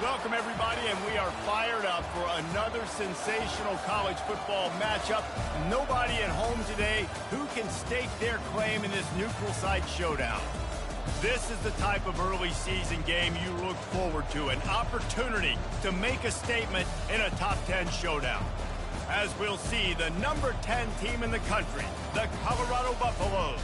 Welcome, everybody, and we are fired up for another sensational college football matchup. Nobody at home today who can stake their claim in this neutral site showdown. This is the type of early season game you look forward to, an opportunity to make a statement in a top 10 showdown. As we'll see, the number 10 team in the country, the Colorado Buffaloes,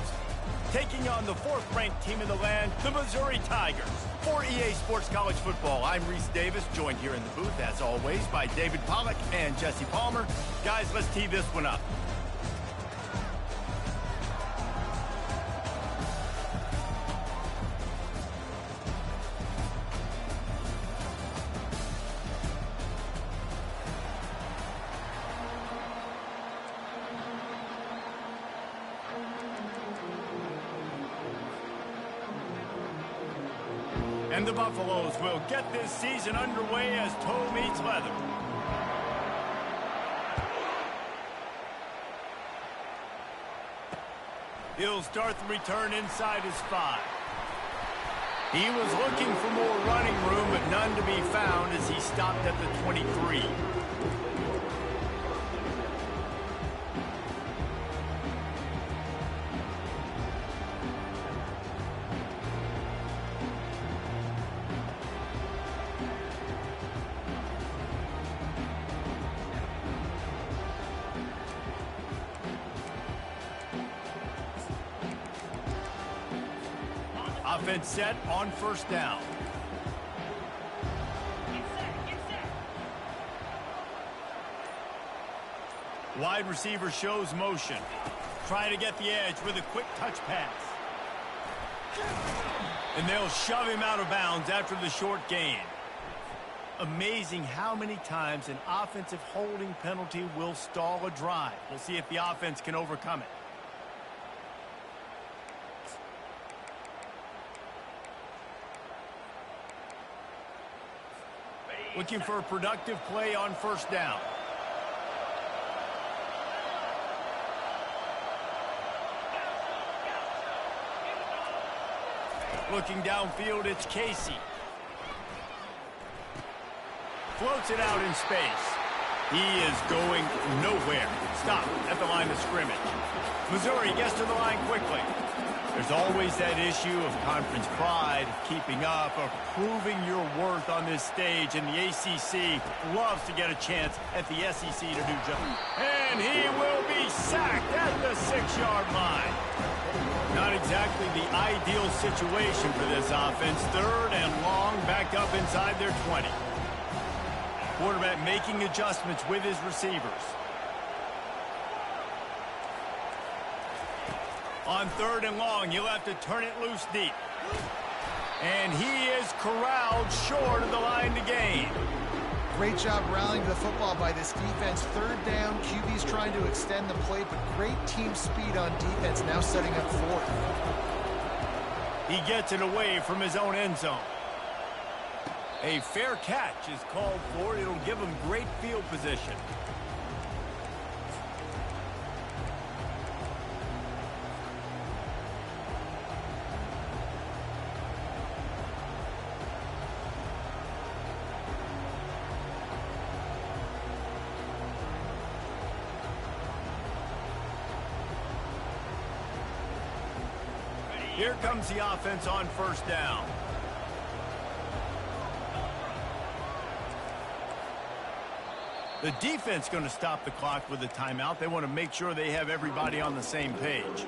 taking on the 4th-ranked team in the land, the Missouri Tigers. For EA Sports College Football, I'm Reese Davis, joined here in the booth, as always, by David Pollack and Jesse Palmer. Guys, let's tee this one up. And the Buffaloes will get this season underway as toe meets leather. He'll start the return inside his 5. He was looking for more running room, but none to be found as he stopped at the 23. Offense set on first down. Wide receiver shows motion. Trying to get the edge with a quick touch pass. And they'll shove him out of bounds after the short gain. Amazing how many times an offensive holding penalty will stall a drive. We'll see if the offense can overcome it. Looking for a productive play on first down. Looking downfield, it's Casey. Floats it out in space. He is going nowhere. Stop at the line of scrimmage. Missouri gets to the line quickly. There's always that issue of conference pride, keeping up, of proving your worth on this stage, and the ACC loves to get a chance at the SEC to do just. And he will be sacked at the 6-yard line. Not exactly the ideal situation for this offense. 3rd and long, backed up inside their 20. Quarterback making adjustments with his receivers. On 3rd and long, he'll have to turn it loose deep. And he is corralled short of the line to gain. Great job rallying to the football by this defense. 3rd down, QB's trying to extend the play, but great team speed on defense, now setting up 4th. He gets it away from his own end zone. A fair catch is called for. It'll give him great field position. Here comes the offense on first down. The defense going to stop the clock with a timeout. They want to make sure they have everybody on the same page.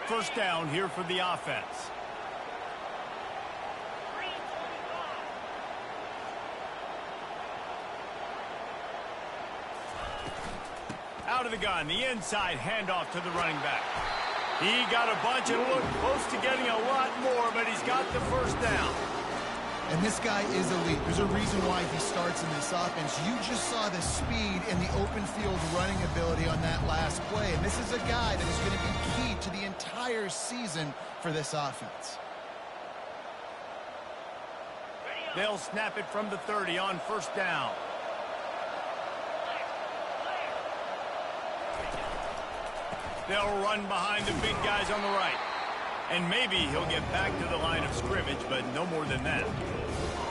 First down here for the offense. Out of the gun, the inside handoff to the running back. He got a bunch and looked close to getting a lot more, but he's got the first down. And this guy is elite. There's a reason why he starts in this offense. You just saw the speed and the open field running ability on that last play. And this is a guy that is going to be key to the entire season for this offense. They'll snap it from the 30 on first down. They'll run behind the big guys on the right. And maybe he'll get back to the line of scrimmage, but no more than that.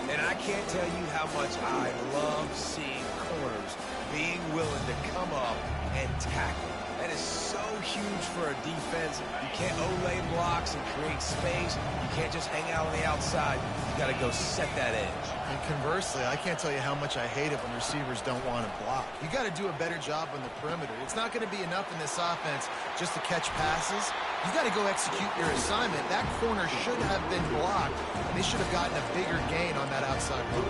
And I can't tell you how much I love seeing corners being willing to come up and tackle. That is so huge for a defense. You can't O-lay blocks and create space. You can't just hang out on the outside. You got to go set that edge. And conversely, I can't tell you how much I hate it when receivers don't want to block. You got to do a better job on the perimeter. It's not going to be enough in this offense just to catch passes. You got to go execute your assignment. That corner should have been blocked, and they should have gotten a bigger gain on that outside run.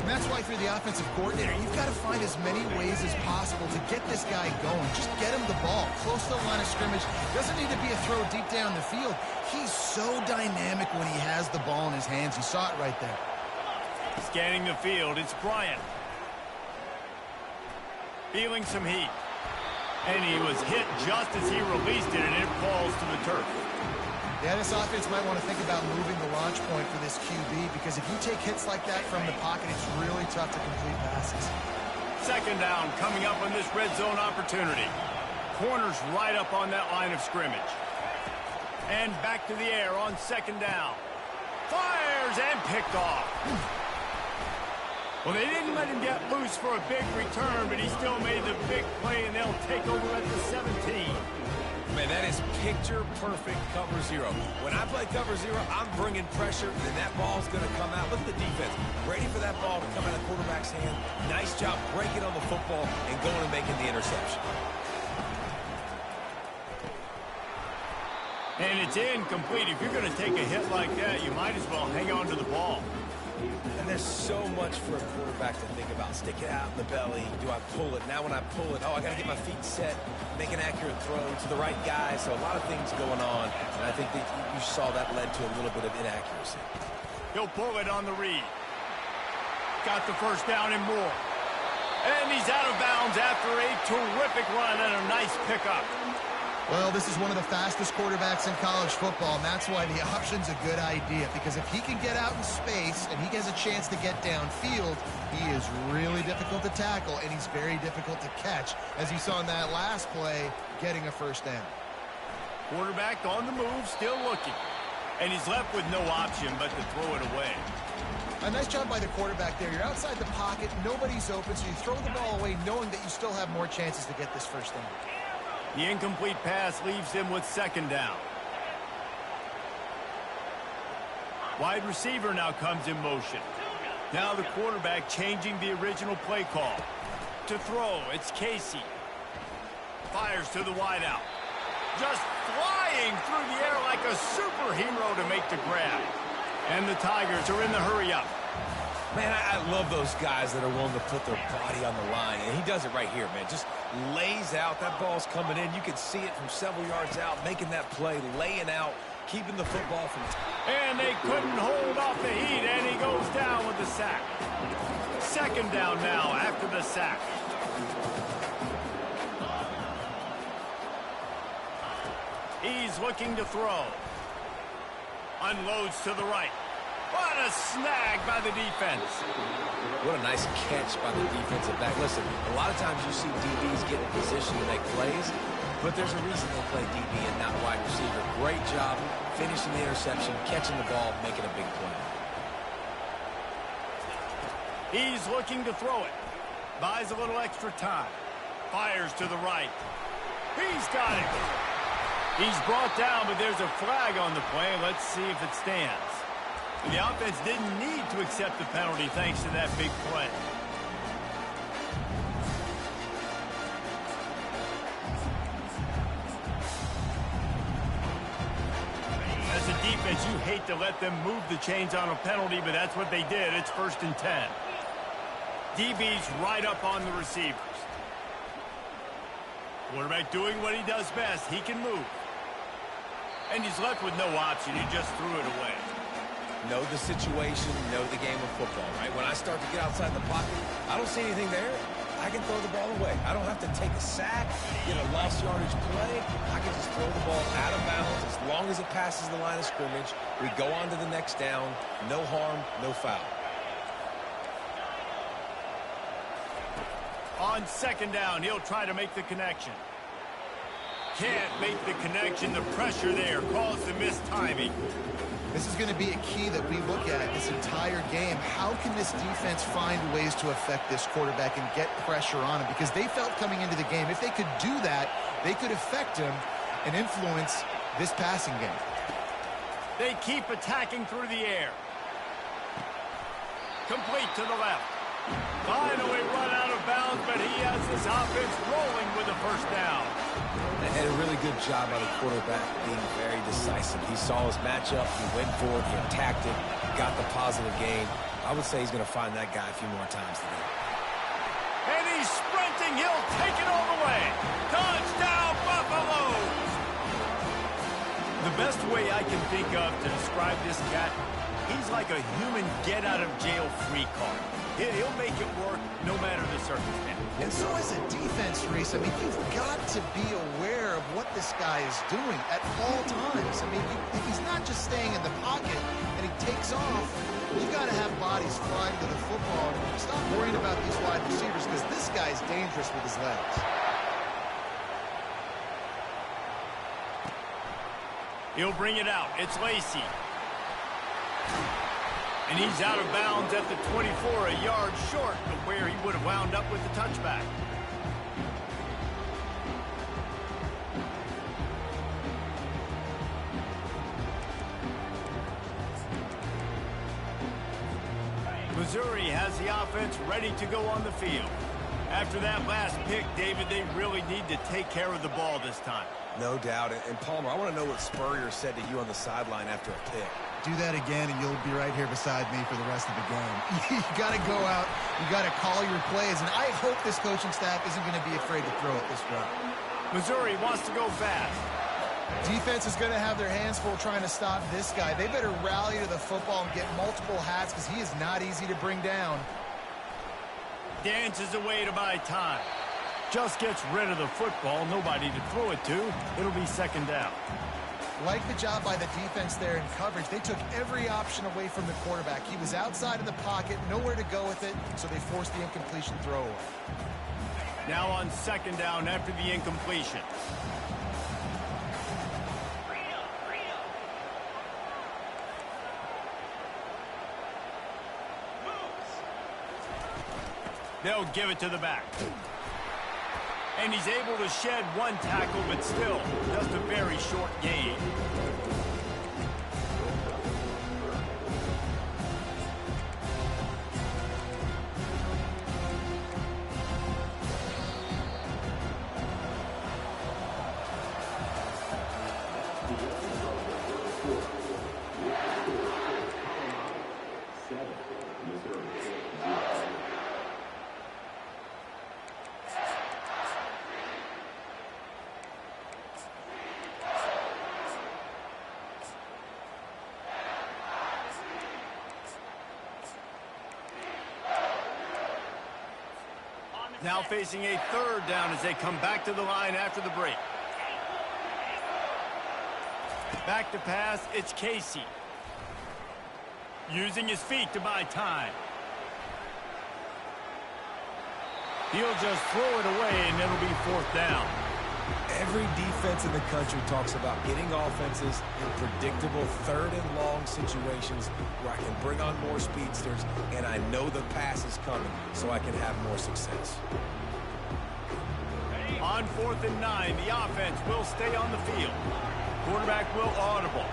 And that's why through the offensive coordinator, you've got to find as many ways as possible to get this guy going. Just get him the ball close to the line of scrimmage. Doesn't need to be a throw deep down the field. He's so dynamic when he has the ball in his hands. You saw it right there. Scanning the field, it's Bryant. Feeling some heat. And he was hit just as he released it, and it falls to the turf. Yeah, this offense might want to think about moving the launch point for this QB, because if you take hits like that from the pocket, it's really tough to complete passes. Second down coming up on this red zone opportunity. Corners right up on that line of scrimmage. And back to the air on second down. Fires and picked off. Well, they didn't let him get loose for a big return, but he still made the big play, and they'll take over at the 17. Man, that is picture-perfect cover zero. When I play cover zero, I'm bringing pressure, and that ball's going to come out. Look at the defense. Ready for that ball to come out of the quarterback's hand. Nice job breaking on the football and going and making the interception. And it's incomplete. If you're going to take a hit like that, you might as well hang on to the ball. And there's so much for a quarterback to think about. Stick it out in the belly. Do I pull it? Now when I pull it, oh, I got to get my feet set, make an accurate throw to the right guy. So a lot of things going on. And I think that you saw that led to a little bit of inaccuracy. He'll pull it on the read. Got the first down and more. And he's out of bounds after a terrific run and a nice pickup. Well, this is one of the fastest quarterbacks in college football, and that's why the option's a good idea, because if he can get out in space and he has a chance to get downfield, he is really difficult to tackle, and he's very difficult to catch, as you saw in that last play, getting a first down. Quarterback on the move, still looking. And he's left with no option but to throw it away. A nice job by the quarterback there. You're outside the pocket, nobody's open, so you throw the ball away knowing that you still have more chances to get this first down. The incomplete pass leaves him with second down. Wide receiver now comes in motion. Now the quarterback changing the original play call. To throw, it's Casey. Fires to the wideout. Just flying through the air like a superhero to make the grab. And the Tigers are in the hurry-up. Man, I love those guys that are willing to put their body on the line. And he does it right here, man. Just lays out. That ball's coming in. You can see it from several yards out, making that play, laying out, keeping the football from... And they couldn't hold off the heat, and he goes down with the sack. Second down now after the sack. He's looking to throw. Unloads to the right. What a snag by the defense. What a nice catch by the defensive back. Listen, a lot of times you see DBs get in position to make plays, but there's a reason they play DB and not wide receiver. Great job finishing the interception, catching the ball, making a big play. He's looking to throw it. Buys a little extra time. Fires to the right. He's got it. He's brought down, but there's a flag on the play. Let's see if it stands. The offense didn't need to accept the penalty thanks to that big play. As a defense, you hate to let them move the chains on a penalty, but that's what they did. It's 1st and 10. DB's right up on the receivers. Quarterback doing what he does best. He can move. And he's left with no option. He just threw it away. Know the situation, know the game of football, right? When I start to get outside the pocket, I don't see anything there. I can throw the ball away. I don't have to take a sack, get a lost yardage play. I can just throw the ball out of bounds as long as it passes the line of scrimmage. We go on to the next down. No harm, no foul. On second down, he'll try to make the connection. Can't make the connection. The pressure there caused the missed timing. This is going to be a key that we look at this entire game. How can this defense find ways to affect this quarterback and get pressure on him? Because they felt coming into the game, if they could do that, they could affect him and influence this passing game. They keep attacking through the air. Complete to the left. Finally run out of bounds, but he has this offense rolling with a first down. They had a really good job by the quarterback being very decisive. He saw his matchup, he went for it, he attacked it, got the positive gain. I would say he's going to find that guy a few more times today. And he's sprinting. He'll take it all the way. Touchdown, Buffaloes! The best way I can think of to describe this cat, he's like a human get-out-of-jail-free card. He'll make it work no matter the circumstance. And so as a defense, Reese, I mean, you've got to be aware of what this guy is doing at all times. I mean, if he's not just staying in the pocket and he takes off, you got to have bodies flying to the football. Stop worrying about these wide receivers because this guy's dangerous with his legs. He'll bring it out. It's Lacy. And he's out of bounds at the 24, a yard short of where he would have wound up with the touchback. Missouri has the offense ready to go on the field. After that last pick, David, they really need to take care of the ball this time. No doubt. And Palmer, I want to know what Spurrier said to you on the sideline after a pick. Do that again, and you'll be right here beside me for the rest of the game. You got to go out. You got to call your plays, and I hope this coaching staff isn't going to be afraid to throw it this way. Missouri wants to go fast. Defense is going to have their hands full trying to stop this guy. They better rally to the football and get multiple hats because he is not easy to bring down. Dances away to buy time. Just gets rid of the football. Nobody to throw it to. It'll be second down. Like the job by the defense there in coverage. They took every option away from the quarterback. He was outside of the pocket, nowhere to go with it, so they forced the incompletion throw away. Now on second down after the incompletion. They'll give it to the back. And he's able to shed one tackle, but still just a very short gain. Now facing a third down as they come back to the line after the break. Back to pass, it's Casey. Using his feet to buy time. He'll just throw it away, and it'll be fourth down. Every defense in the country talks about getting offenses in predictable third and long situations where I can bring on more speedsters and I know the pass is coming so I can have more success. On 4th and 9, the offense will stay on the field. Quarterback will audible.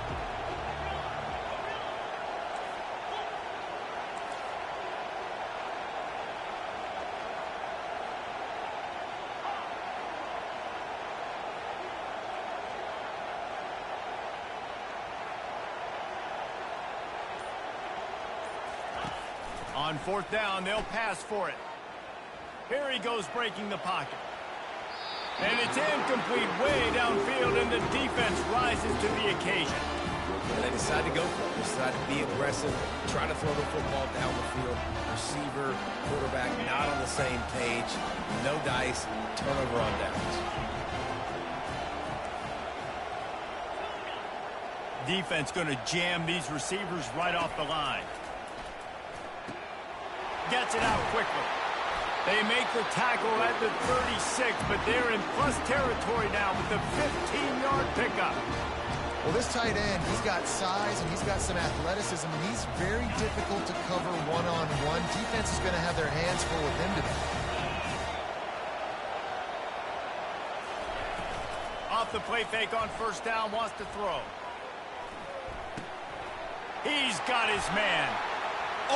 On 4th down, they'll pass for it. Here he goes breaking the pocket. And it's incomplete way downfield, and the defense rises to the occasion. And they decide to go for it. They decide to be aggressive, try to throw the football down the field. Receiver, quarterback not on the same page. No dice, turnover on downs. Defense going to jam these receivers right off the line. Gets it out quickly. They make the tackle at the 36, but they're in plus territory now with the 15-yard pickup. Well, this tight end, he's got size and he's got some athleticism, and he's very difficult to cover one-on-one. Defense is going to have their hands full with him today. Off the play fake on first down, wants to throw. He's got his man.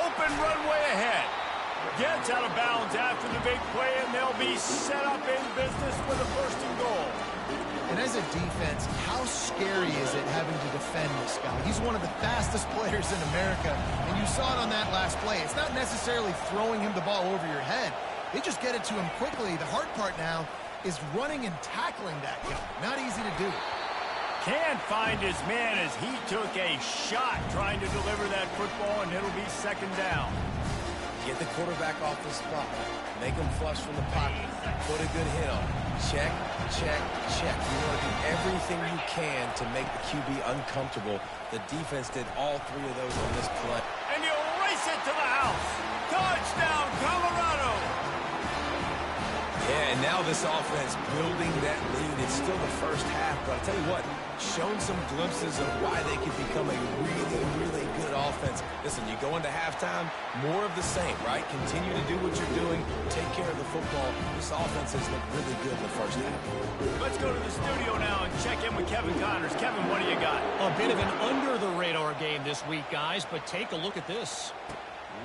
Open runway ahead. Gets out of bounds after the big play, and they'll be set up in business with a first and goal. And as a defense, how scary is it having to defend this guy? He's one of the fastest players in America, and you saw it on that last play. It's not necessarily throwing him the ball over your head. They just get it to him quickly. The hard part now is running and tackling that guy. Not easy to do. Can't find his man as he took a shot trying to deliver that football, and it'll be second down. Get the quarterback off the spot. Make him flush from the pocket. Put a good hit on. Check, check, check. You want to do everything you can to make the QB uncomfortable. The defense did all three of those on this play. And you race it to the house. Touchdown, Colorado. Yeah, and now this offense building that lead. It's still the first half, but I'll tell you what, shown some glimpses of why they could become a really, really good offense. Listen, you go into halftime, more of the same, right? Continue to do what you're doing, take care of the football. This offense has looked really good in the first half. Let's go to the studio now and check in with Kevin Connors. Kevin, what do you got? A bit of an under-the-radar game this week, guys, but take a look at this.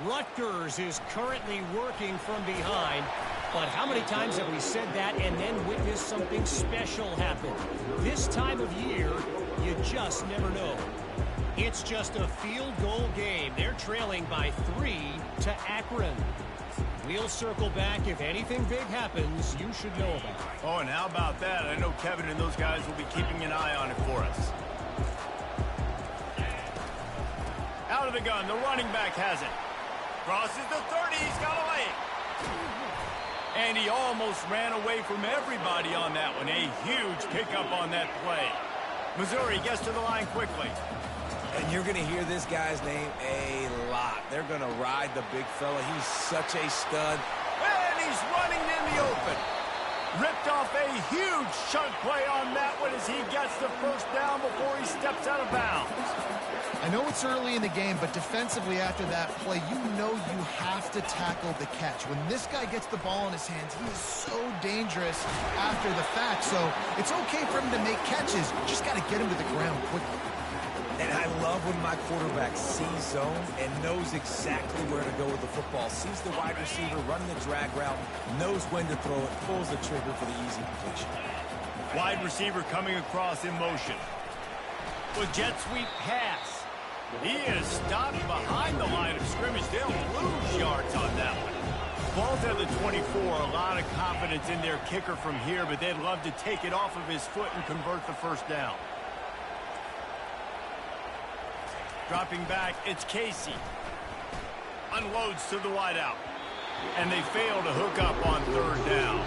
Rutgers is currently working from behind, but how many times have we said that and then witnessed something special happen? This time of year, you just never know. It's just a field goal game. They're trailing by 3 to Akron. We'll circle back. If anything big happens, you should know about it. Oh, and how about that? I know Kevin and those guys will be keeping an eye on it for us. Out of the gun, the running back has it. Crosses the 30, he's got a lane. And he almost ran away from everybody on that one. A huge pickup on that play. Missouri gets to the line quickly. And you're going to hear this guy's name a lot. They're going to ride the big fella. He's such a stud. And he's running in the open. Ripped off a huge chunk play on that one as he gets the first down before he steps out of bounds. I know it's early in the game, but defensively after that play, you know you have to tackle the catch. When this guy gets the ball in his hands, he is so dangerous after the fact. So it's okay for him to make catches. You just got to get him to the ground quickly. And I love when my quarterback sees zone and knows exactly where to go with the football. Sees the wide receiver running the drag route, knows when to throw it, pulls the trigger for the easy completion. Wide receiver coming across in motion. With jet sweep pass. He is stopped behind the line of scrimmage. They'll lose yards on that one. Ball's at the 24. A lot of confidence in their kicker from here, but they'd love to take it off of his foot and convert the first down. Dropping back, it's Casey. Unloads to the wideout. And they fail to hook up on third down.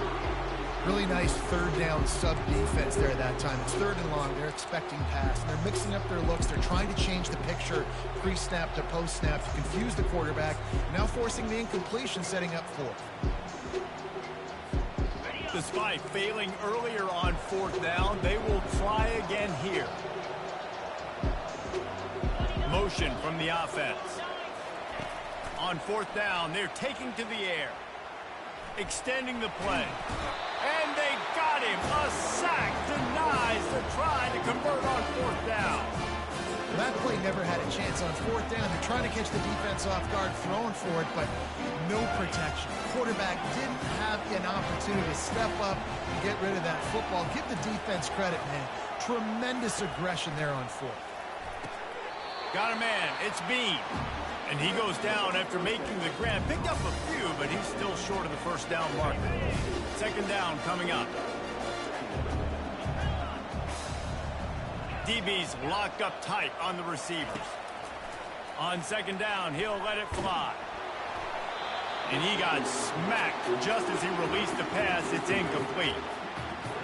Really nice third down sub defense there that time. It's third and long. They're expecting pass. And they're mixing up their looks. They're trying to change the picture pre-snap to post-snap to confuse the quarterback. Now forcing the incompletion, setting up fourth. Despite failing earlier on fourth down, they will try again here. Motion from the offense. On fourth down, they're taking to the air. Extending the play. And they got him. A sack denies the try to convert on fourth down. That play never had a chance on fourth down. They're trying to catch the defense off guard, throwing for it, but no protection. Quarterback didn't have an opportunity to step up and get rid of that football. Give the defense credit, man. Tremendous aggression there on fourth. Got a man. It's Bean. And he goes down after making the grab. Picked up a few, but he's still short of the first down marker. Second down coming up. DB's locked up tight on the receivers. On second down, he'll let it fly. And he got smacked just as he released the pass. It's incomplete.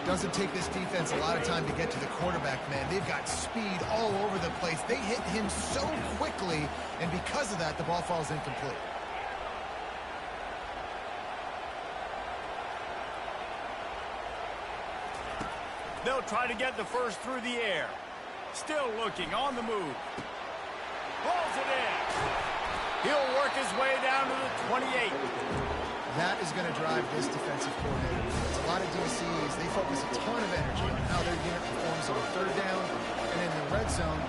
Doesn't take this defense a lot of time to get to the quarterback, man. They've got speed all over the place. They hit him so quickly, and because of that, the ball falls incomplete. They'll try to get the first through the air. Still looking on the move. Rolls it in. He'll work his way down to the 28. That is going to drive this defensive coordinator. It's a lot of DCs. They focus a ton of energy on how their unit performs on third down and in the red zone.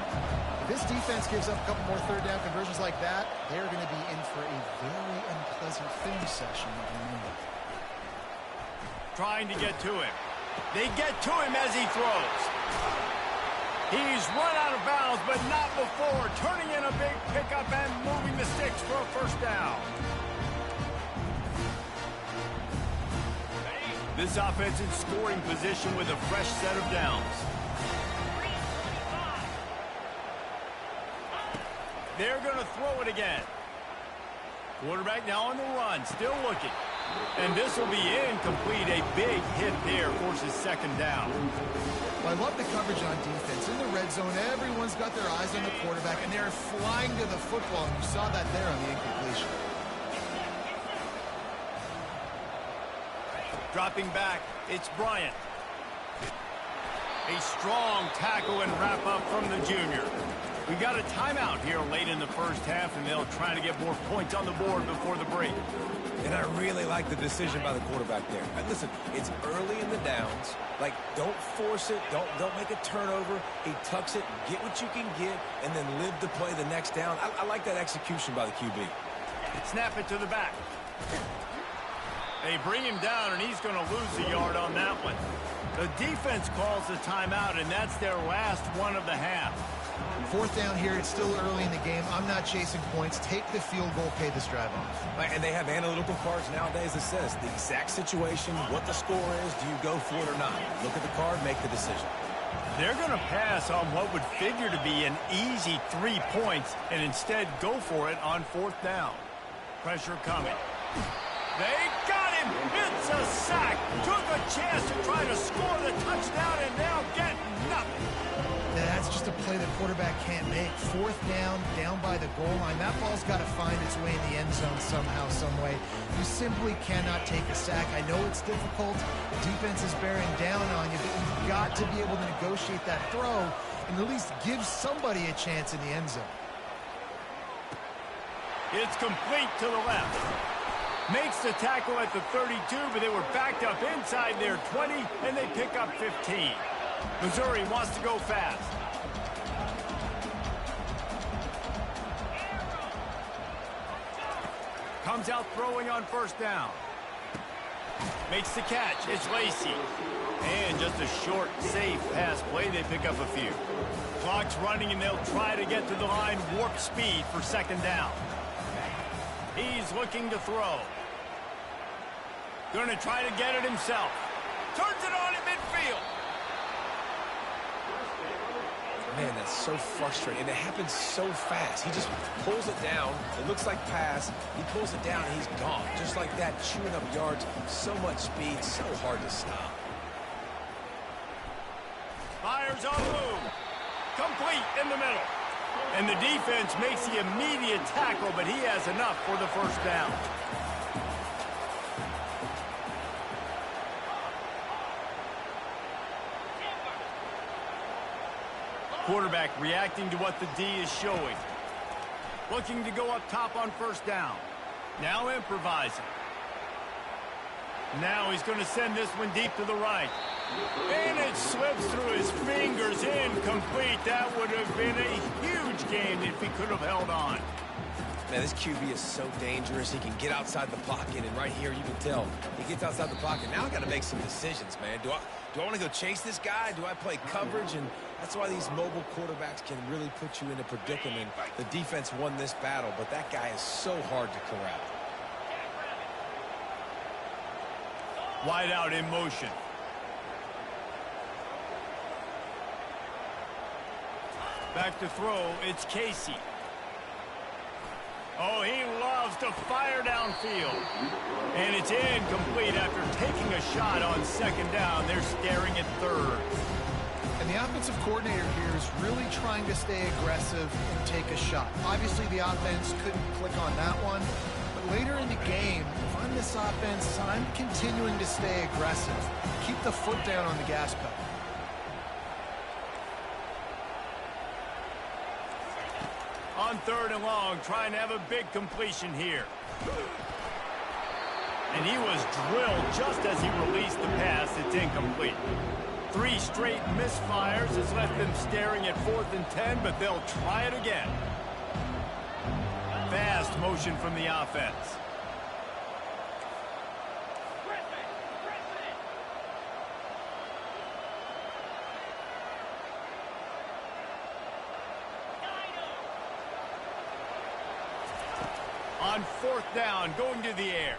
If this defense gives up a couple more third down conversions like that, they're going to be in for a very unpleasant film session on Monday. Trying to get to him. They get to him as he throws. He's run out of bounds, but not before turning in a big pickup and moving the sticks for a first down. This offense in scoring position with a fresh set of downs. They're going to throw it again. Quarterback now on the run, still looking. And this will be incomplete. A big hit there forces second down. Well, I love the coverage on defense. In the red zone, everyone's got their eyes on the quarterback, and they're flying to the football. And you saw that there on the incompletion. Dropping back, it's Bryant. A strong tackle and wrap up from the junior. We got a timeout here late in the first half, and they'll try to get more points on the board before the break. And I really like the decision by the quarterback there. And listen, it's early in the downs. Like, don't force it. Don't make a turnover. He tucks it, get what you can get, and then live to play the next down. I like that execution by the QB. Snap it to the back. They bring him down, and he's going to lose a yard on that one. The defense calls the timeout, and that's their last one of the half. Fourth down here, it's still early in the game. I'm not chasing points. Take the field goal, pay this drive off. And they have analytical cards nowadays that says the exact situation, what the score is, do you go for it or not? Look at the card, make the decision. They're going to pass on what would figure to be an easy 3 points and instead go for it on fourth down. Pressure coming. They got him. It's a sack. Took a chance to try to score the touchdown and now get nothing. That's just a play the quarterback can't make. Fourth down, down by the goal line. That ball's got to find its way in the end zone somehow, some way. You simply cannot take a sack. I know it's difficult. The defense is bearing down on you, but you've got to be able to negotiate that throw and at least give somebody a chance in the end zone. It's complete to the left. Makes the tackle at the 32, but they were backed up inside their 20, and they pick up 15. Missouri wants to go fast. Comes out throwing on first down. Makes the catch. It's Lacey. And just a short, safe pass play. They pick up a few. Clock's running, and they'll try to get to the line. Warp speed for second down. He's looking to throw. Going to try to get it himself. Turns it on at midfield. Man, that's so frustrating. And it happens so fast. He just pulls it down. It looks like pass. He pulls it down, and he's gone. Just like that, chewing up yards. So much speed, so hard to stop. Fires on the move. Complete in the middle. And the defense makes the immediate tackle, but he has enough for the first down. Quarterback reacting to what the D is showing. Looking to go up top on first down. Now improvising. Now he's going to send this one deep to the right. And it slips through his fingers, incomplete. That would have been a huge gain if he could have held on. Man, this QB is so dangerous. He can get outside the pocket, and right here you can tell he gets outside the pocket. Now I got to make some decisions, man. Do I want to go chase this guy? Do I play coverage? And that's why these mobile quarterbacks can really put you in a predicament. The defense won this battle, but that guy is so hard to corral. Wide out in motion. Back to throw, it's Casey. Oh, he loves to fire downfield. And it's incomplete after taking a shot on second down. They're staring at third. And the offensive coordinator here is really trying to stay aggressive and take a shot. Obviously, the offense couldn't click on that one. But later in the game, if I'm this offense, I'm continuing to stay aggressive. Keep the foot down on the gas pedal. On 3rd and long, trying to have a big completion here. And he was drilled just as he released the pass. It's incomplete. 3 straight misfires has left them staring at 4th and 10, but they'll try it again. Fast motion from the offense. On 4th down, going to the air.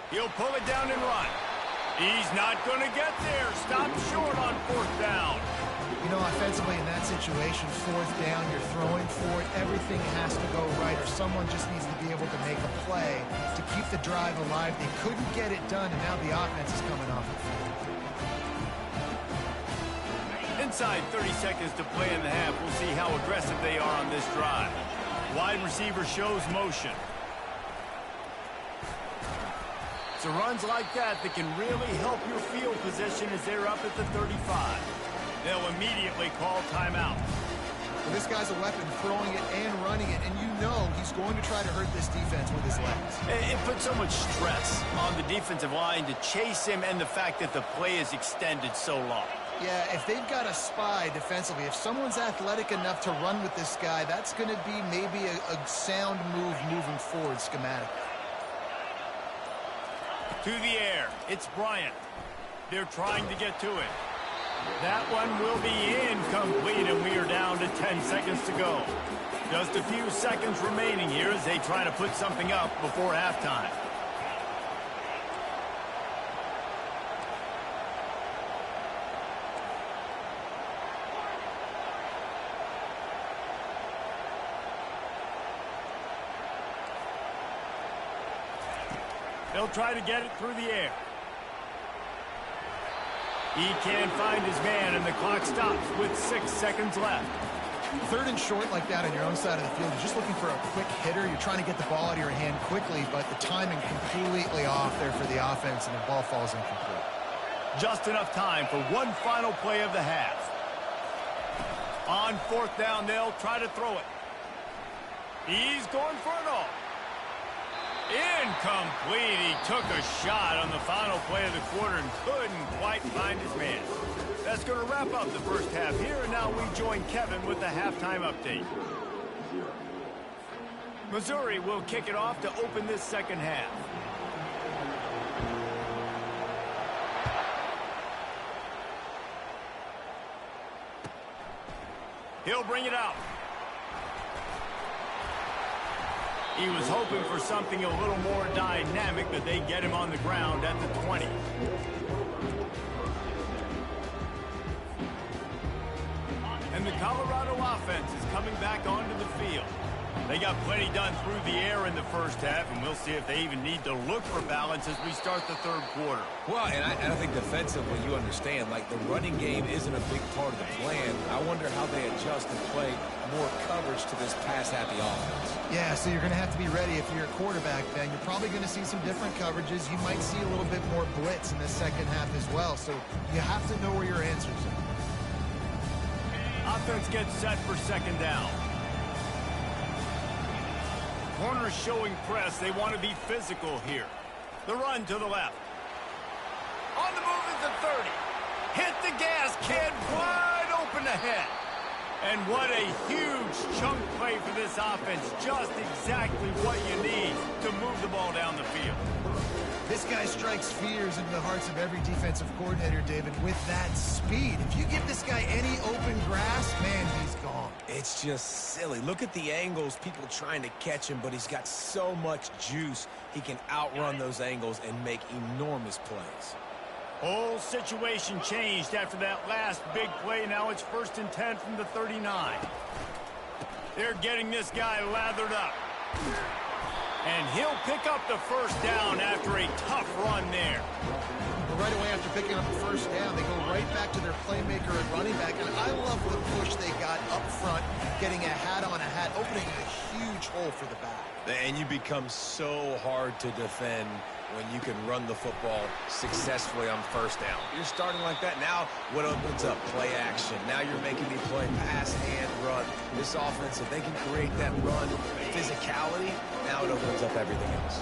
He'll pull it down and run. He's not going to get there. Stop short on 4th down. You know, offensively in that situation, 4th down, you're throwing for it. Everything has to go right, or someone just needs to be able to make a play to keep the drive alive. They couldn't get it done, and now the offense is coming off the field. Inside 30 seconds to play in the half. We'll see how aggressive they are on this drive. Wide receiver shows motion. It's runs like that can really help your field position as they're up at the 35. They'll immediately call timeout. Well, this guy's a weapon, throwing it and running it, and you know he's going to try to hurt this defense with his legs. It puts so much stress on the defensive line to chase him, and the fact that the play is extended so long. Yeah, if they've got a spy defensively, if someone's athletic enough to run with this guy, that's going to be maybe a sound move moving forward schematically. To the air, it's Bryant. They're trying to get to it. That one will be incomplete, and we are down to 10 seconds to go. Just a few seconds remaining here as they try to put something up before halftime. They'll try to get it through the air. He can't find his man, and the clock stops with 6 seconds left. 3rd and short like that on your own side of the field, you're just looking for a quick hitter. You're trying to get the ball out of your hand quickly, but the timing completely off there for the offense, and the ball falls incomplete. Just enough time for one final play of the half. On 4th down, they'll try to throw it. He's going for it all. Incomplete. He took a shot on the final play of the quarter and couldn't quite find his man. That's going to wrap up the first half here, and now we join Kevin with the halftime update. Missouri will kick it off to open this second half. He'll bring it out. He was hoping for something a little more dynamic, but they get him on the ground at the 20. And the Colorado offense is coming back onto the field. They got plenty done through the air in the first half, and we'll see if they even need to look for balance as we start the 3rd quarter. Well, and I think defensively, you understand, like the running game isn't a big part of the plan. I wonder how they adjust and play more coverage to this pass-happy offense. Yeah, so you're going to have to be ready if you're a quarterback, Ben. You're probably going to see some different coverages. You might see a little bit more blitz in the second half as well, so you have to know where your answers are. Offense gets set for 2nd down. Corners showing press. They want to be physical here. The run to the left. On the move is the 30. Hit the gas. Kid wide open ahead. And what a huge chunk play for this offense. Just exactly what you need to move the ball down the field. This guy strikes fears into the hearts of every defensive coordinator, David, with that speed. If you give this guy any open grass, man, he's gone. It's just silly. Look at the angles, people trying to catch him, but he's got so much juice. He can outrun those angles and make enormous plays. Whole situation changed after that last big play. Now it's 1st and 10 from the 39. They're getting this guy lathered up. And he'll pick up the 1st down after a tough run there. But right away after picking up the 1st down, they go right back to their playmaker and running back. And I love the push they got up front, getting a hat on a hat, opening a huge hole for the back. And you become so hard to defend when you can run the football successfully on first down. You're starting like that. Now what opens up? Play action. Now you're making me play pass and run. This offense, if they can create that run physicality, now it opens up everything else.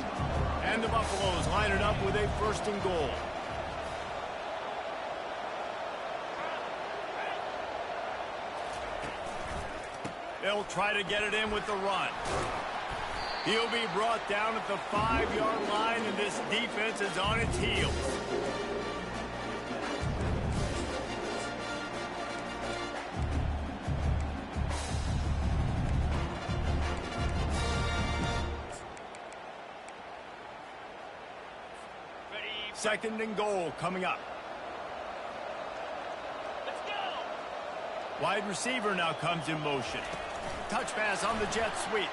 And the Buffaloes line it up with a 1st and goal. They'll try to get it in with the run. He'll be brought down at the 5-yard line, and this defense is on its heels. Ready. 2nd and goal coming up. Let's go. Wide receiver now comes in motion. Touch pass on the jet sweep.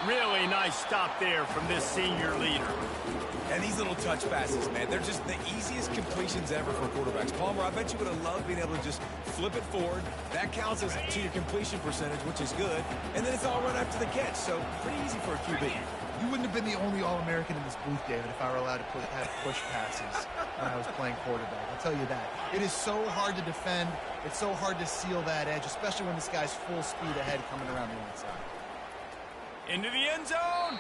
Really nice stop there from this senior leader. And these little touch passes, man, they're just the easiest completions ever for quarterbacks. Palmer, I bet you would have loved being able to just flip it forward. That counts as to your completion percentage, which is good. And then it's all run after the catch, so pretty easy for a QB. You wouldn't have been the only All-American in this booth, David, if I were allowed to have push passes when I was playing quarterback. I'll tell you that. It is so hard to defend. It's so hard to seal that edge, especially when this guy's full speed ahead coming around the inside. Into the end zone.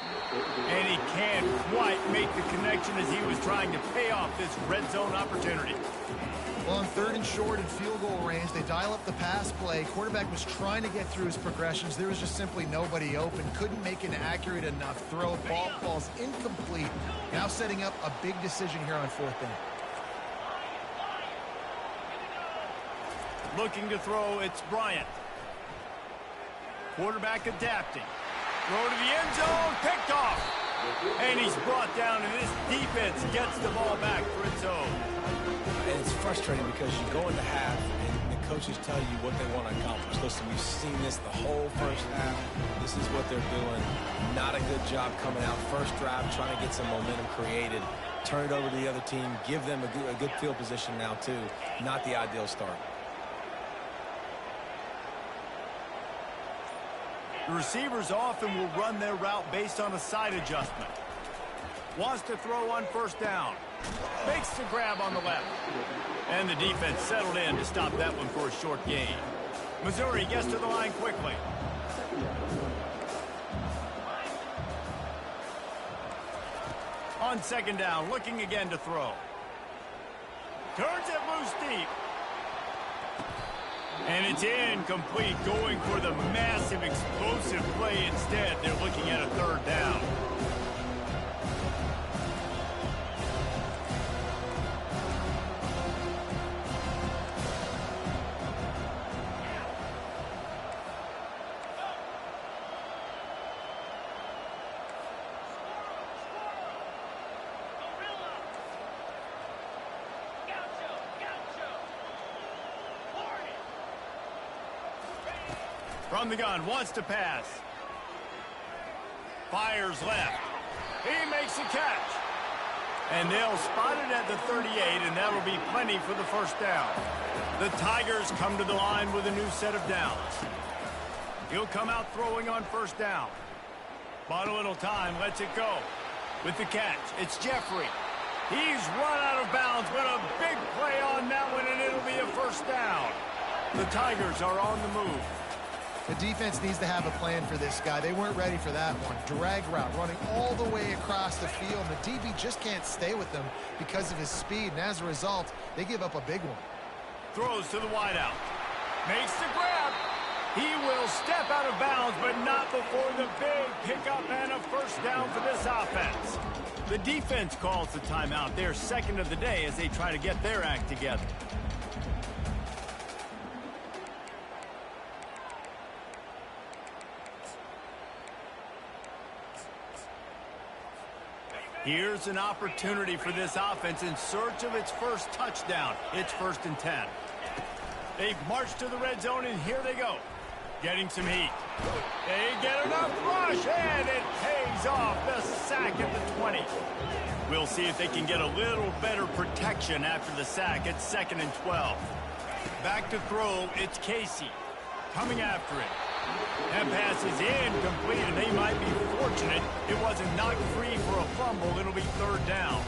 And he can't quite make the connection as he was trying to pay off this red zone opportunity. Well, on 3rd and short and field goal range, they dial up the pass play. Quarterback was trying to get through his progressions. There was just simply nobody open. Couldn't make an accurate enough throw. Ball falls incomplete. Now setting up a big decision here on 4th down. Looking to throw, it's Bryant. Quarterback adapting. Throw to the end zone, picked off. And he's brought down, and this defense gets the ball back for its own. And it's frustrating because you go into half, and the coaches tell you what they want to accomplish. Listen, we've seen this the whole first half. This is what they're doing. Not a good job coming out. First drive, trying to get some momentum created. Turn it over to the other team. Give them a good field position now, too. Not the ideal start. The receivers often will run their route based on a side adjustment. Wants to throw on 1st down. Makes the grab on the left. And the defense settled in to stop that one for a short gain. Missouri gets to the line quickly. On 2nd down, looking again to throw. Turns it loose deep. And it's incomplete, going for the massive explosive play instead. They're looking at a 3rd down. From the gun, wants to pass. Fires left. He makes a catch. And they'll spot it at the 38, and that'll be plenty for the 1st down. The Tigers come to the line with a new set of downs. He'll come out throwing on 1st down. Bought a little time, lets it go. With the catch, it's Jeffrey. He's run out of bounds, but a big play on that one, and it'll be a 1st down. The Tigers are on the move. The defense needs to have a plan for this guy. They weren't ready for that one. Drag route, running all the way across the field. The DB just can't stay with them because of his speed, and as a result, they give up a big one. Throws to the wideout. Makes the grab. He will step out of bounds, but not before the big pickup and a 1st down for this offense. The defense calls the timeout. They're 2nd of the day as they try to get their act together. Here's an opportunity for this offense in search of its 1st touchdown. It's 1st and 10. They've marched to the red zone, and here they go. Getting some heat. They get enough rush, and it pays off. The sack at the 20. We'll see if they can get a little better protection after the sack. It's 2nd and 12. Back to throw, it's Casey. Coming after it. That pass is incomplete, and they might be fortunate it wasn't knocked free for a fumble. It'll be third down.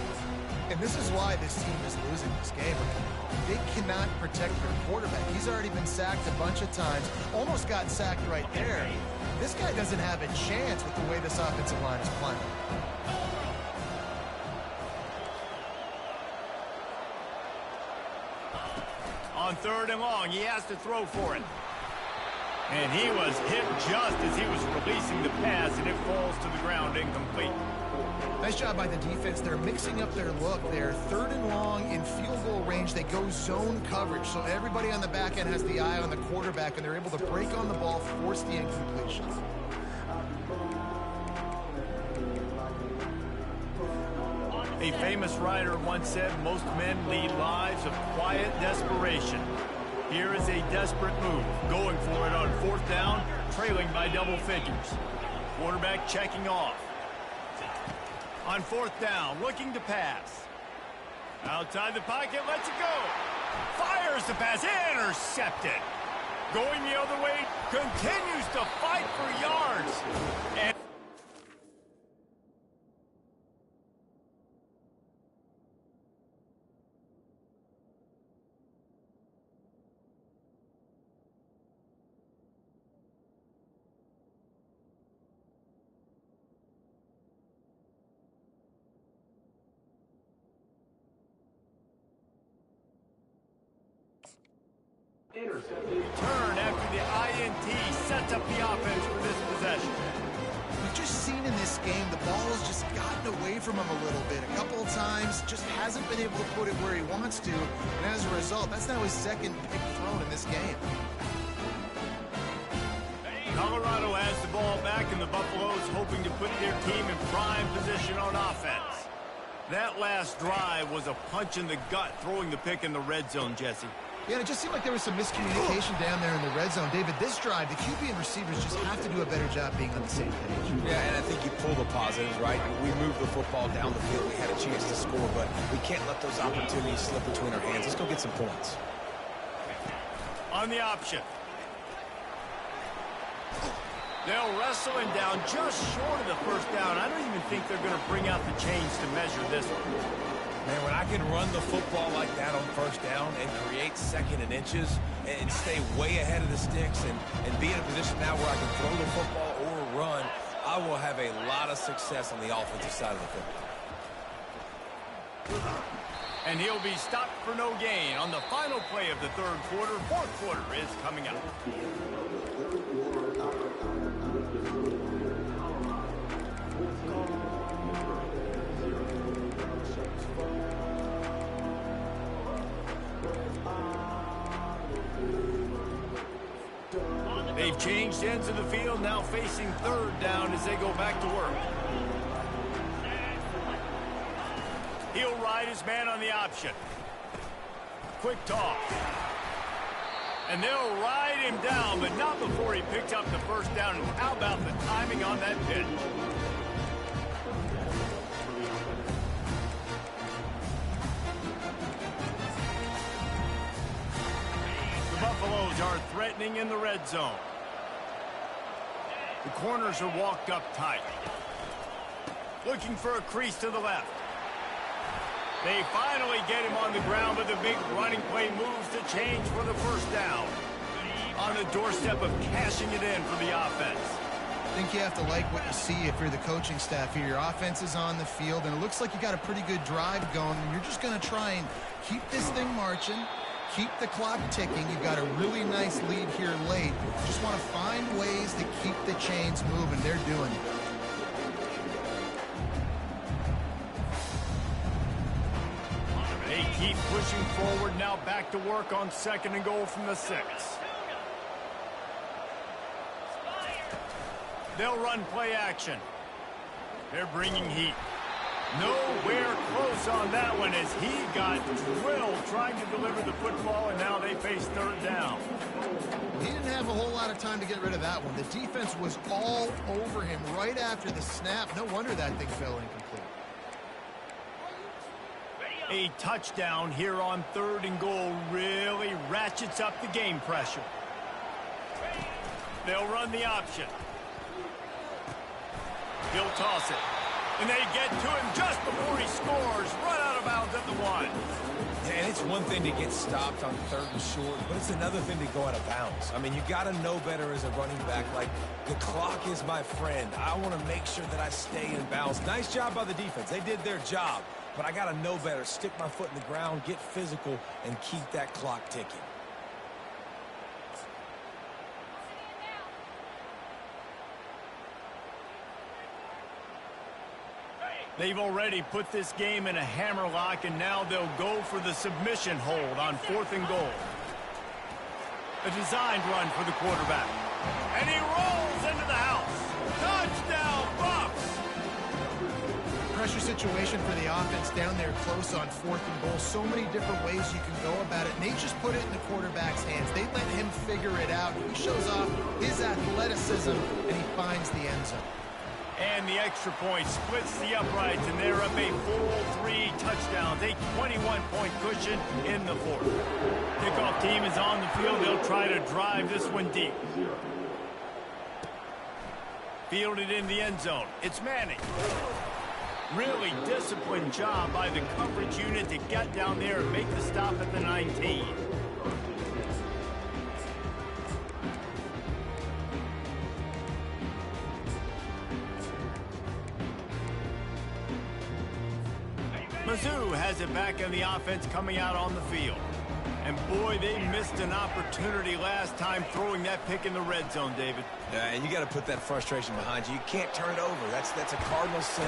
And this is why this team is losing this game. They cannot protect their quarterback. He's already been sacked a bunch of times, almost got sacked right there. This guy doesn't have a chance with the way this offensive line is playing. On third and long, he has to throw for it. And he was hit just as he was releasing the pass, and it falls to the ground incomplete. Nice job by the defense. They're mixing up their look. They're third and long in field goal range. They go zone coverage, so everybody on the back end has the eye on the quarterback, and they're able to break on the ball, force the incompletion. A famous writer once said, most men lead lives of quiet desperation. Here is a desperate move, going for it on fourth down, trailing by double figures. Quarterback checking off. On fourth down, looking to pass. Outside the pocket, lets it go. Fires the pass, intercepted. Going the other way, continues to fight for yards. And turn after the INT sets up the offense for this possession. We've just seen in this game the ball has just gotten away from him a little bit. A couple of times, just hasn't been able to put it where he wants to. And as a result, that's now his second pick thrown in this game. Colorado has the ball back, and the Buffaloes hoping to put their team in prime position on offense. That last drive was a punch in the gut, throwing the pick in the red zone, Jesse. Yeah, and it just seemed like there was some miscommunication down there in the red zone. David, this drive, the QB and receivers just have to do a better job being on the same page. Yeah, and I think you pull the positives, right? We moved the football down the field. We had a chance to score, but we can't let those opportunities slip between our hands. Let's go get some points. On the option. They'll wrestle him down just short of the first down. I don't even think they're going to bring out the chains to measure this one. Man, when I can run the football like that on first down and create second and inches and stay way ahead of the sticks and be in a position now where I can throw the football or run, I will have a lot of success on the offensive side of the football. And he'll be stopped for no gain on the final play of the third quarter. Fourth quarter is coming up. They've changed ends of the field, now facing third down as they go back to work. He'll ride his man on the option. Quick toss. And they'll ride him down, but not before he picks up the first down. And how about the timing on that pitch? The Buffaloes are threatening in the red zone. The corners are walked up tight. Looking for a crease to the left. They finally get him on the ground, but the big running play moves to change for the first down. On the doorstep of cashing it in for the offense. I think you have to like what you see if you're the coaching staff here. Your offense is on the field, and it looks like you got a pretty good drive going, and you're just going to try and keep this thing marching, keep the clock ticking. You've got a really nice lead here late. Just want to find ways to keep the chains moving. They're doing it. They keep pushing forward, now back to work on second and goal from the 6. They'll run play action. They're bringing heat. Nowhere close on that one as he got drilled trying to deliver the football, and now they face third down. He didn't have a whole lot of time to get rid of that one. The defense was all over him right after the snap. No wonder that thing fell incomplete. A touchdown here on third and goal really ratchets up the game pressure. They'll run the option. He'll toss it. And they get to him just before he scores. Run out of bounds at the 1. And it's one thing to get stopped on 3rd and short, but it's another thing to go out of bounds. I mean, you got to know better as a running back. Like, the clock is my friend. I want to make sure that I stay in bounds. Nice job by the defense. They did their job, but I got to know better. Stick my foot in the ground, get physical, and keep that clock ticking. They've already put this game in a hammerlock, and now they'll go for the submission hold on 4th and goal. A designed run for the quarterback. And he rolls into the house. Touchdown, Bucks! Pressure situation for the offense down there close on 4th and goal. So many different ways you can go about it. And they just put it in the quarterback's hands. They let him figure it out. He shows off his athleticism, and he finds the end zone. And the extra point splits the uprights, and they're up a full 3 touchdowns, a 21-point cushion in the 4th. Kickoff team is on the field. They'll try to drive this one deep. Fielded in the end zone. It's Manning. Really disciplined job by the coverage unit to get down there and make the stop at the 19. Gotw has it back in the offense coming out on the field. And boy, they missed an opportunity last time throwing that pick in the red zone, David. Yeah, and you got to put that frustration behind you. You can't turn it over. That's a cardinal sin.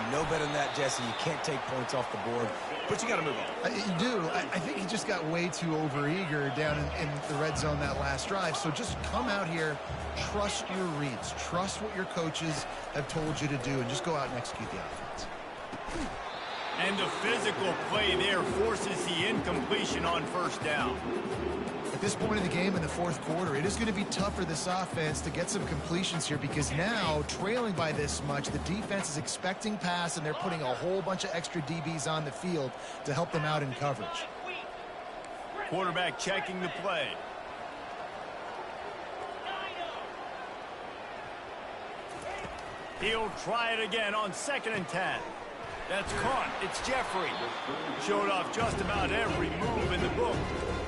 You know better than that, Jesse. You can't take points off the board, but you got to move on. You do. I think he just got way too overeager down in the red zone that last drive. So just come out here, trust your reads, trust what your coaches have told you to do, and just go out and execute the offense. And the physical play there forces the incompletion on 1st down. At this point in the game in the 4th quarter, it is going to be tough for this offense to get some completions here because now, trailing by this much, the defense is expecting pass, and they're putting a whole bunch of extra DBs on the field to help them out in coverage. Quarterback checking the play. He'll try it again on 2nd and 10. That's caught. It's Jeffrey. Showed off just about every move in the book,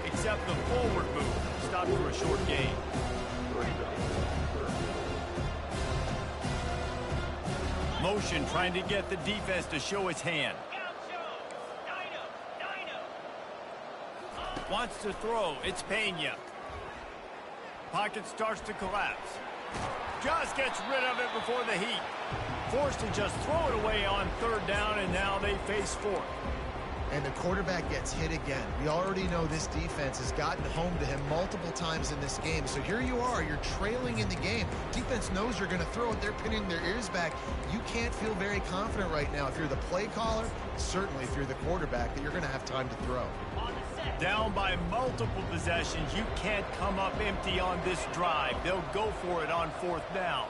except the forward move. Stopped for a short gain. Motion trying to get the defense to show its hand. Wants to throw. It's Pena. Pocket starts to collapse. Just gets rid of it before the heat. Forced to just throw it away on 3rd down, and now they face 4th. And the quarterback gets hit again. We already know this defense has gotten home to him multiple times in this game. So here you are, you're trailing in the game. Defense knows you're going to throw it. They're pinning their ears back. You can't feel very confident right now if you're the play caller, certainly if you're the quarterback, that you're going to have time to throw. Down by multiple possessions, you can't come up empty on this drive. They'll go for it on 4th down.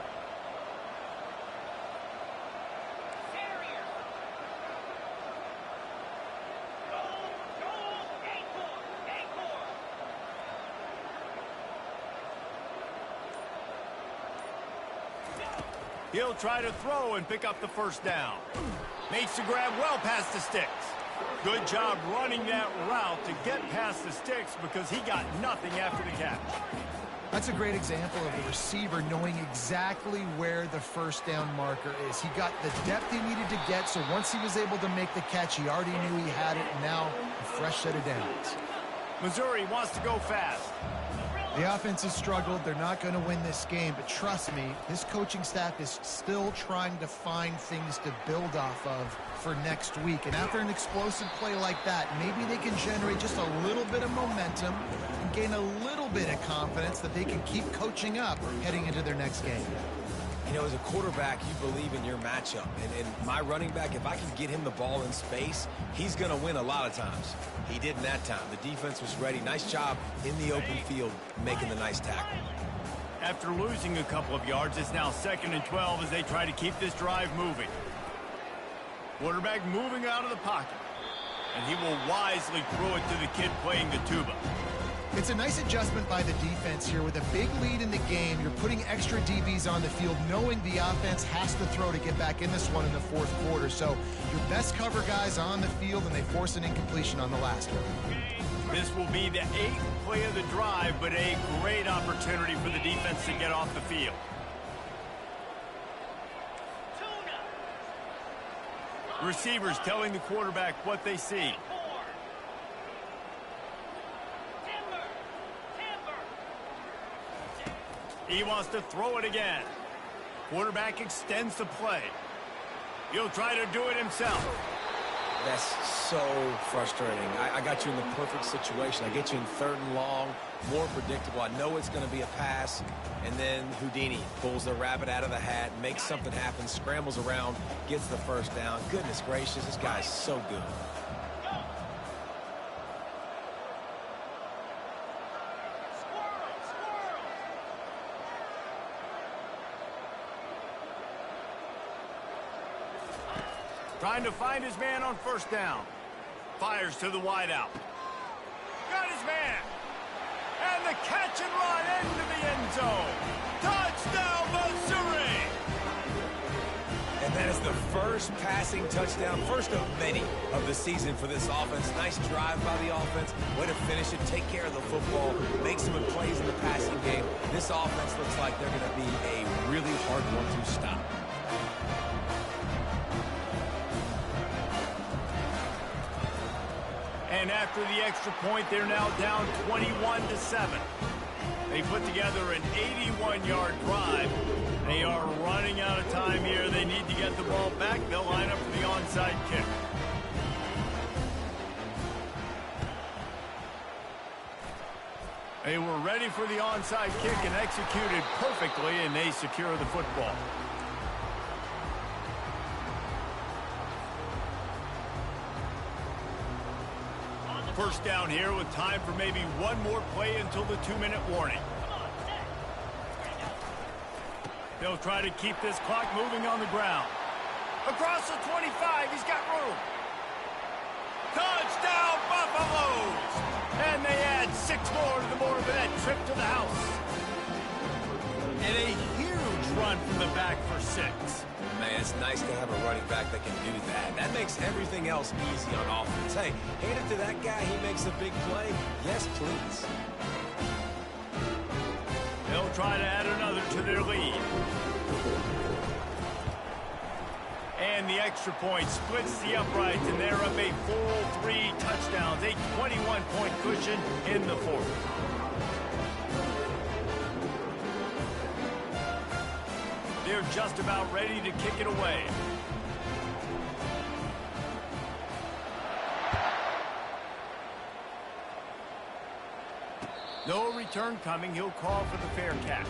He'll try to throw and pick up the 1st down. Makes the grab well past the sticks. Good job running that route to get past the sticks because he got nothing after the catch. That's a great example of the receiver knowing exactly where the 1st down marker is. He got the depth he needed to get, so once he was able to make the catch, he already knew he had it, and now a fresh set of downs. Missouri wants to go fast. The offense has struggled. They're not going to win this game, but trust me, this coaching staff is still trying to find things to build off of for next week. And after an explosive play like that, maybe they can generate just a little bit of momentum and gain a little bit of confidence that they can keep coaching up heading into their next game. You know, as a quarterback, you believe in your matchup. And my running back, if I can get him the ball in space, he's going to win a lot of times. He didn't that time. The defense was ready. Nice job in the open field making the nice tackle. After losing a couple of yards, it's now 2nd and 12 as they try to keep this drive moving. Quarterback moving out of the pocket. And he will wisely throw it to the kid playing the tuba. It's a nice adjustment by the defense here. With a big lead in the game, you're putting extra DBs on the field, knowing the offense has to throw to get back in this one in the fourth quarter. So your best cover guys on the field, and they force an incompletion on the last one. This will be the 8th play of the drive, but a great opportunity for the defense to get off the field. Receivers telling the quarterback what they see. He wants to throw it again. Quarterback extends the play. He'll try to do it himself. That's so frustrating. I got you in the perfect situation. I get you in 3rd and long, more predictable. I know it's going to be a pass, and then Houdini pulls the rabbit out of the hat, makes something happen, scrambles around, gets the first down. Goodness gracious, this guy's so good. Trying to find his man on 1st down. Fires to the wideout. Got his man. And the catch and run into the end zone. Touchdown, Missouri! And that is the first passing touchdown, first of many of the season for this offense. Nice drive by the offense. Way to finish it, take care of the football, make some plays in the passing game. This offense looks like they're going to be a really hard one to stop. And after the extra point, they're now down 21-7. They put together an 81-yard drive. They are running out of time here. They need to get the ball back. They'll line up for the onside kick. They were ready for the onside kick and executed perfectly, and they secure the football. First down here with time for maybe one more play until the 2-minute warning. They'll try to keep this clock moving on the ground. Across the 25, he's got room. Touchdown, Buffaloes! And they add 6 more to the board for that trip to the house. And a huge run from the back for 6. Man, it's nice to have a running back that can do that. That makes everything else easy on offense. Hey, hand it to that guy. He makes a big play. Yes, please. They'll try to add another to their lead. And the extra point splits the uprights, and they're up a full 3 touchdowns, a 21-point cushion in the 4th. They're just about ready to kick it away. No return coming. He'll call for the fair catch.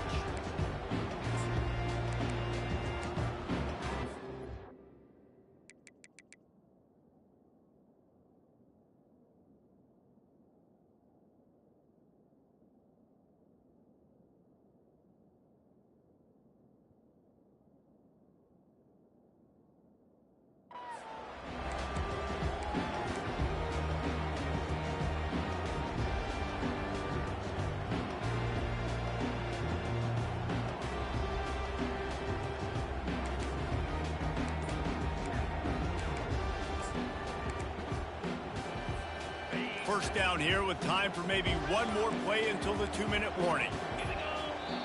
First down here with time for maybe one more play until the 2-minute warning.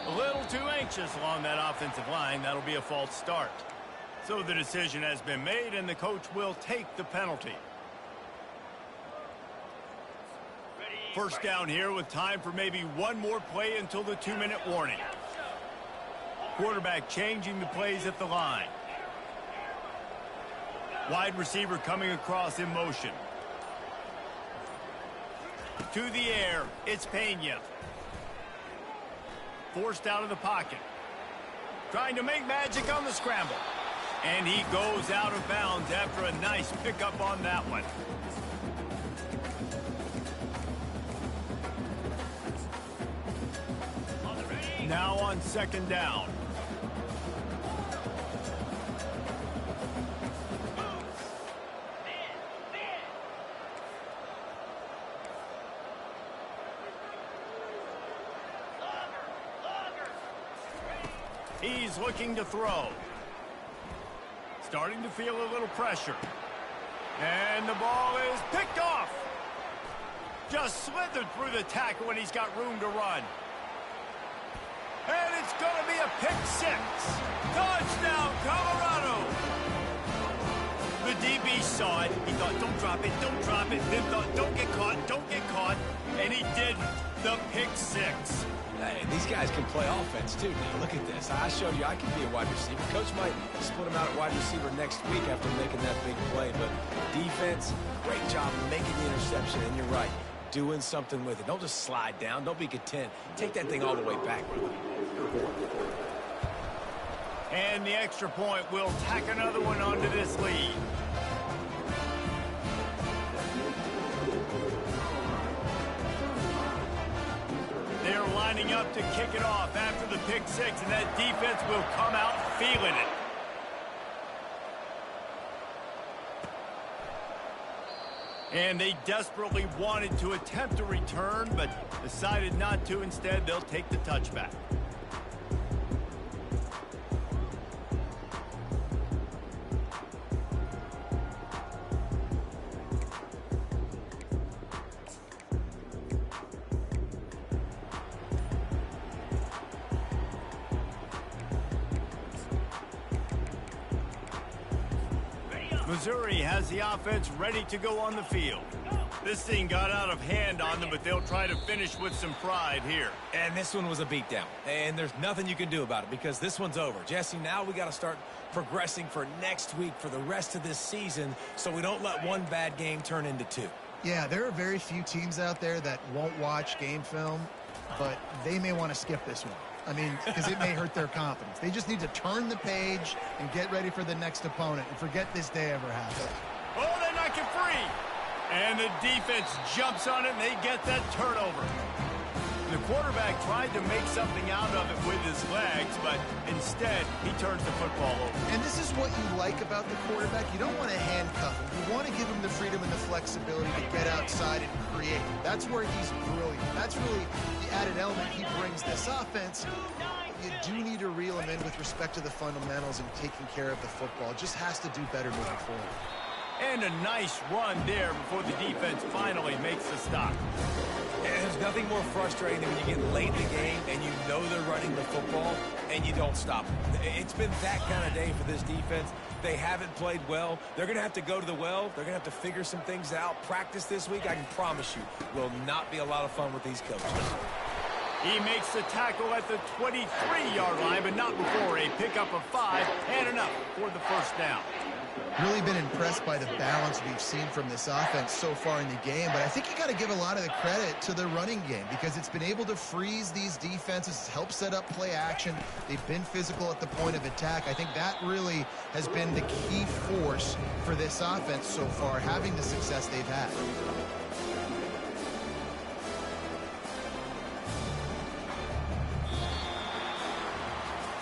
A little too anxious along that offensive line. That'll be a false start. So the decision has been made, and the coach will take the penalty. First down here with time for maybe one more play until the 2-minute warning. Quarterback changing the plays at the line. Wide receiver coming across in motion. To the air, it's Pena. Forced out of the pocket. Trying to make magic on the scramble. And he goes out of bounds after a nice pickup on that one. Now on 2nd down. He's looking to throw. Starting to feel a little pressure. And the ball is picked off. Just slithered through the tackle when he's got room to run. And it's going to be a pick six. Touchdown, Colorado. The DB saw it. He thought, don't drop it, don't drop it. Then thought, don't get caught, don't get caught. And he didn't. The pick six. Hey, these guys can play offense, too. Now, look at this. I showed you I can be a wide receiver. Coach might split him out at wide receiver next week after making that big play. But defense, great job making the interception. And you're right, doing something with it. Don't just slide down. Don't be content. Take that thing all the way back. And the extra point will tack another one onto this lead. They're lining up to kick it off after the pick six, and that defense will come out feeling it. And they desperately wanted to attempt a return, but decided not to. Instead, they'll take the touchback. Missouri has the offense ready to go on the field. This thing got out of hand on them, but they'll try to finish with some pride here. And this one was a beatdown. And there's nothing you can do about it because this one's over. Jesse, now we got to start progressing for next week for the rest of this season so we don't let one bad game turn into two. Yeah, there are very few teams out there that won't watch game film, but they may want to skip this one. I mean, because it may hurt their confidence. They just need to turn the page and get ready for the next opponent and forget this day ever happened. Oh, they knock it free. And the defense jumps on it, and they get that turnover. The quarterback tried to make something out of it with his legs, but instead, he turns the football over. And this is what you like about the quarterback. You don't want to handcuff him. You want to give him the freedom and the flexibility to get outside and create. That's where he's brilliant. That's really the added element he brings this offense. You do need to reel him in with respect to the fundamentals and taking care of the football. Just has to do better moving forward. And a nice run there before the defense finally makes the stop. And there's nothing more frustrating than when you get late in the game and you know they're running the football and you don't stop them. It's been that kind of day for this defense. They haven't played well. They're going to have to go to the well. They're going to have to figure some things out. Practice this week, I can promise you, will not be a lot of fun with these coaches. He makes the tackle at the 23-yard line, but not before a pickup of 5 and enough for the first down. Really been impressed by the balance we've seen from this offense so far in the game, but I think you got to give a lot of the credit to the running game because it's been able to freeze these defenses, help set up play action. They've been physical at the point of attack. I think that really has been the key force for this offense so far, having the success they've had.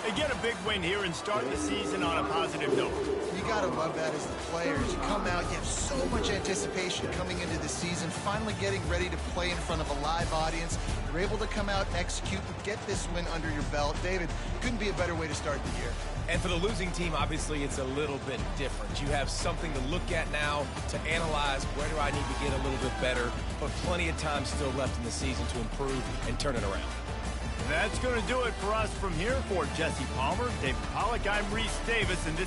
They get a big win here and start the season on a positive note. You got to love that as the players. You come out, you have so much anticipation coming into the season, finally getting ready to play in front of a live audience. You're able to come out and execute and get this win under your belt. David, couldn't be a better way to start the year. And for the losing team, obviously, it's a little bit different. You have something to look at now to analyze where do I need to get a little bit better, but plenty of time still left in the season to improve and turn it around. That's going to do it for us from here. For Jesse Palmer, David Pollack, I'm Reese Davis, and this